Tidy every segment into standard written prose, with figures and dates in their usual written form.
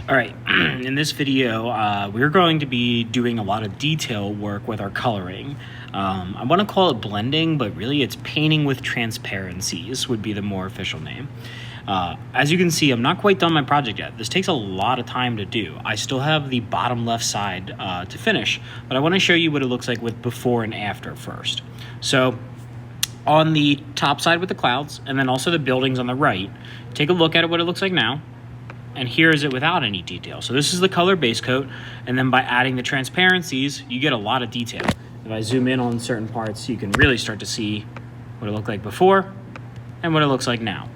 All right, in this video, we're going to be doing a lot of detail work with our coloring. I want to call it blending, but really it's painting with transparencies would be the more official name. As you can see, I'm not quite done my project yet. This takes a lot of time to do. I still have the bottom left side to finish, but I want to show you what it looks like with before and after first. So on the top side with the clouds, and then also the buildings on the right, take a look at what it looks like now. And here is it without any detail. So this is the color base coat, and then by adding the transparencies, you get a lot of detail. If I zoom in on certain parts, you can really start to see what it looked like before and what it looks like now.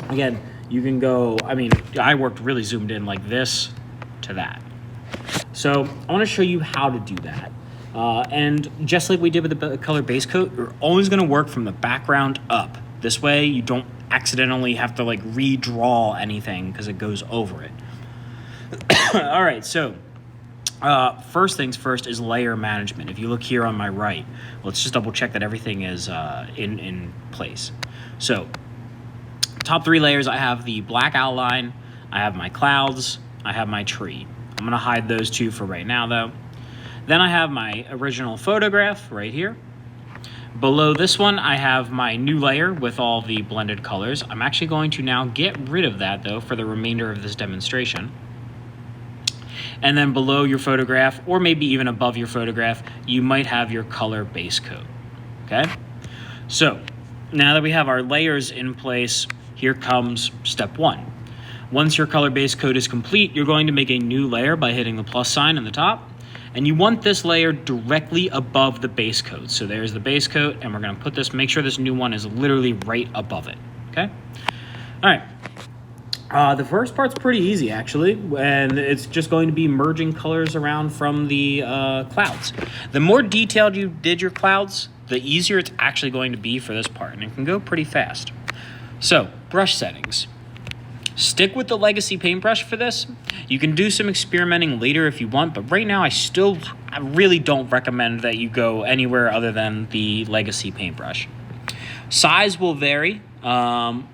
Again, you can go, I worked really zoomed in like this to that. So I want to show you how to do that. And just like we did with the color base coat, you're always going to work from the background up. This way you don't accidentally have to like redraw anything because it goes over it. All right, so first things first is layer management. If you look here on my right, let's just double check that everything is in place. So top three layers, I have the black outline, I have my clouds, I have my tree. I'm gonna hide those two for right now though. Then I have my original photograph right here. Below this one, I have my new layer with all the blended colors. I'm actually going to now get rid of that though for the remainder of this demonstration. And then below your photograph, or maybe even above your photograph, you might have your color base coat, okay? So now that we have our layers in place, here comes step one. Once your color base coat is complete, you're going to make a new layer by hitting the plus sign on the top. And you want this layer directly above the base coat. So there's the base coat, and we're gonna put this, make sure this new one is literally right above it, okay? All right, the first part's pretty easy actually, and it's just going to be merging colors around from the clouds. The more detailed you did your clouds, the easier it's actually going to be for this part, and it can go pretty fast. So, brush settings. Stick with the legacy paintbrush for this. You can do some experimenting later if you want, but right now I really don't recommend that you go anywhere other than the legacy paintbrush. Size will vary.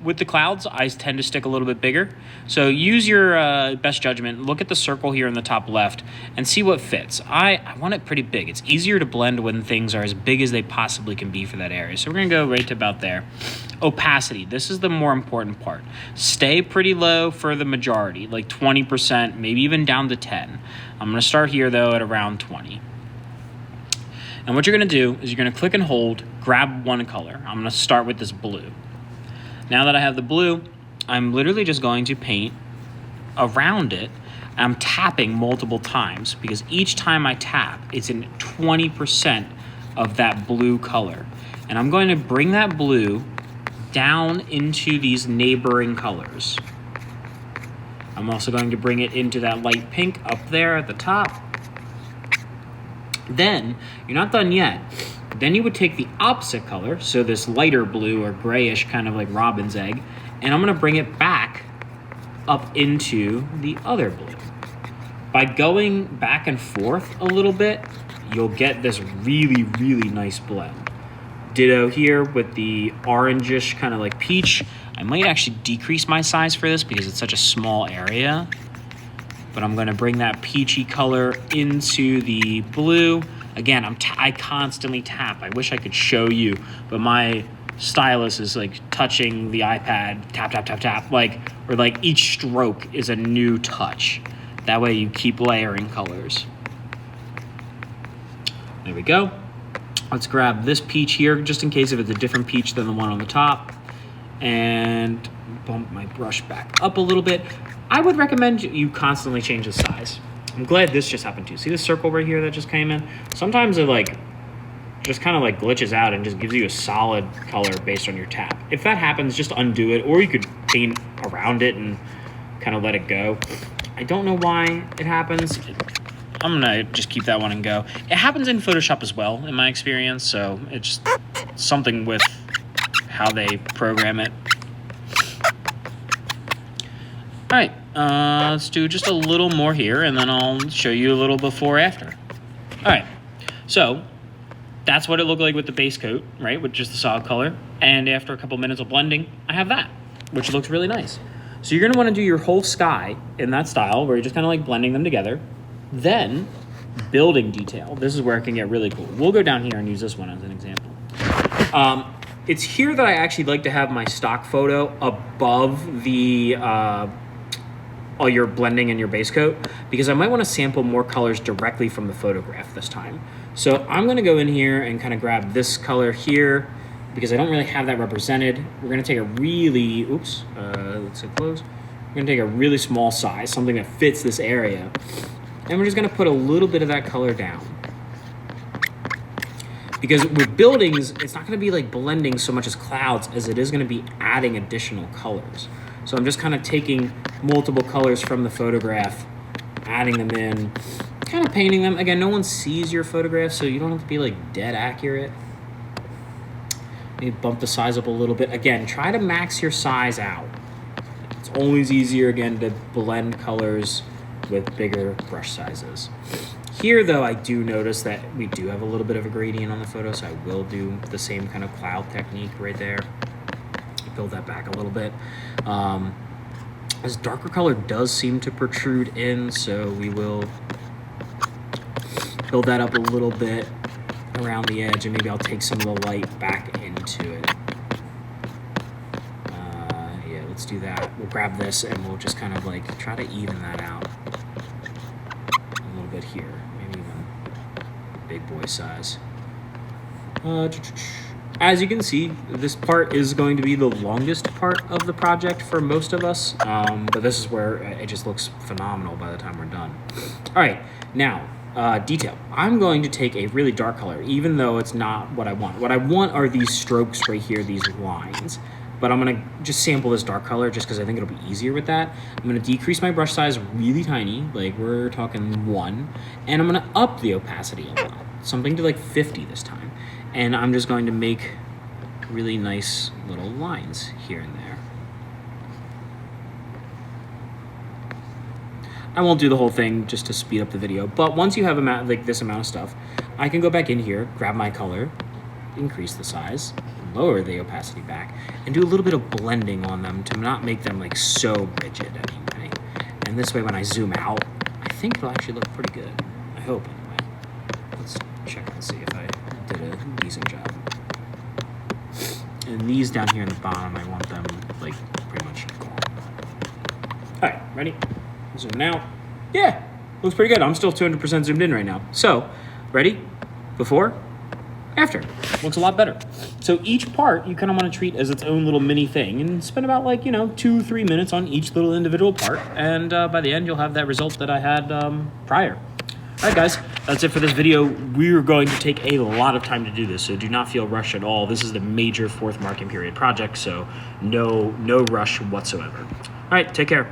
With the clouds, I tend to stick a little bit bigger. So use your best judgment. Look at the circle here in the top left and see what fits. I want it pretty big. It's easier to blend when things are as big as they possibly can be for that area. So we're gonna go right to about there. Opacity, this is the more important part. Stay pretty low for the majority, like 20%, maybe even down to 10. I'm gonna start here though at around 20. And what you're gonna do is you're gonna click and hold, grab one color. I'm gonna start with this blue. Now that I have the blue, I'm literally just going to paint around it. I'm tapping multiple times because each time I tap, it's in 20% of that blue color. And I'm going to bring that blue down into these neighboring colors. I'm also going to bring it into that light pink up there at the top. Then, you're not done yet. Then you would take the opposite color, so this lighter blue or grayish kind of like robin's egg, and I'm gonna bring it back up into the other blue. By going back and forth a little bit, you'll get this really, really nice blend. Ditto here with the orangish kind of like peach. I might actually decrease my size for this because it's such a small area, but I'm gonna bring that peachy color into the blue. Again, I constantly tap. I wish I could show you, but my stylus is like touching the iPad, tap, tap, tap, tap, or each stroke is a new touch. That way you keep layering colors. There we go. Let's grab this peach here, just in case if it's a different peach than the one on the top, and bump my brush back up a little bit. I would recommend you constantly change the size. I'm glad this just happened too. See the circle right here that just came in? Sometimes it just kind of glitches out and just gives you a solid color based on your tap. If that happens, just undo it, or you could paint around it and kind of let it go. I don't know why it happens. I'm gonna just keep that one and go. It happens in Photoshop as well, in my experience, so it's just something with how they program it. All right, let's do just a little more here, and then I'll show you a little before after. All right, so that's what it looked like with the base coat, right, with just the solid color. And after a couple minutes of blending, I have that, which looks really nice. So you're gonna wanna do your whole sky in that style where you're just kind of like blending them together. Then building detail. This is where it can get really cool. We'll go down here and use this one as an example. It's here that I actually like to have my stock photo above the all your blending and your base coat, because I might want to sample more colors directly from the photograph this time. So I'm going to go in here and kind of grab this color here because I don't really have that represented. We're going to take a really, let's say close. We're going to take a really small size, something that fits this area. And we're just going to put a little bit of that color down. Because with buildings, it's not going to be like blending so much as clouds as it is going to be adding additional colors. So I'm just kind of taking multiple colors from the photograph, adding them in, kind of painting them. Again, no one sees your photograph, so you don't have to be like dead accurate. Maybe bump the size up a little bit. Again, try to max your size out. It's always easier, again, to blend colors with bigger brush sizes. Here, though, I do notice that we do have a little bit of a gradient on the photo, so I will do the same kind of cloud technique right there. Build that back a little bit. This darker color does seem to protrude in, so we will build that up a little bit around the edge, and maybe I'll take some of the light back into it. Yeah, let's do that. We'll grab this and we'll just kind of like try to even that out a little bit here, maybe even big boy size. As you can see, this part is going to be the longest part of the project for most of us, but this is where it just looks phenomenal by the time we're done. All right, now, detail. I'm going to take a really dark color, even though it's not what I want. What I want are these strokes right here, these lines, but I'm gonna just sample this dark color just because I think it'll be easier with that. I'm gonna decrease my brush size really tiny, like we're talking 1, and I'm gonna up the opacity a lot, something to like 50 this time. And I'm just going to make really nice little lines here and there. I won't do the whole thing just to speed up the video, but once you have like this amount of stuff, I can go back in here, grab my color, increase the size, lower the opacity back, and do a little bit of blending on them to not make them like so rigid anyway. And this way when I zoom out, I think it'll actually look pretty good. I hope anyway. Let's check and see if I did a decent job. And these down here in the bottom, I want them like pretty much gone. All right, ready? Zoom out. Yeah, looks pretty good. I'm still 200% zoomed in right now. So, ready? Before, after. Looks a lot better. So each part you kind of want to treat as its own little mini thing and spend about like, 2-3 minutes on each little individual part. And by the end, you'll have that result that I had prior. All right, guys, that's it for this video. We're going to take a lot of time to do this, so do not feel rushed at all. This is the major 4th marking period project, so no rush whatsoever. All right, take care.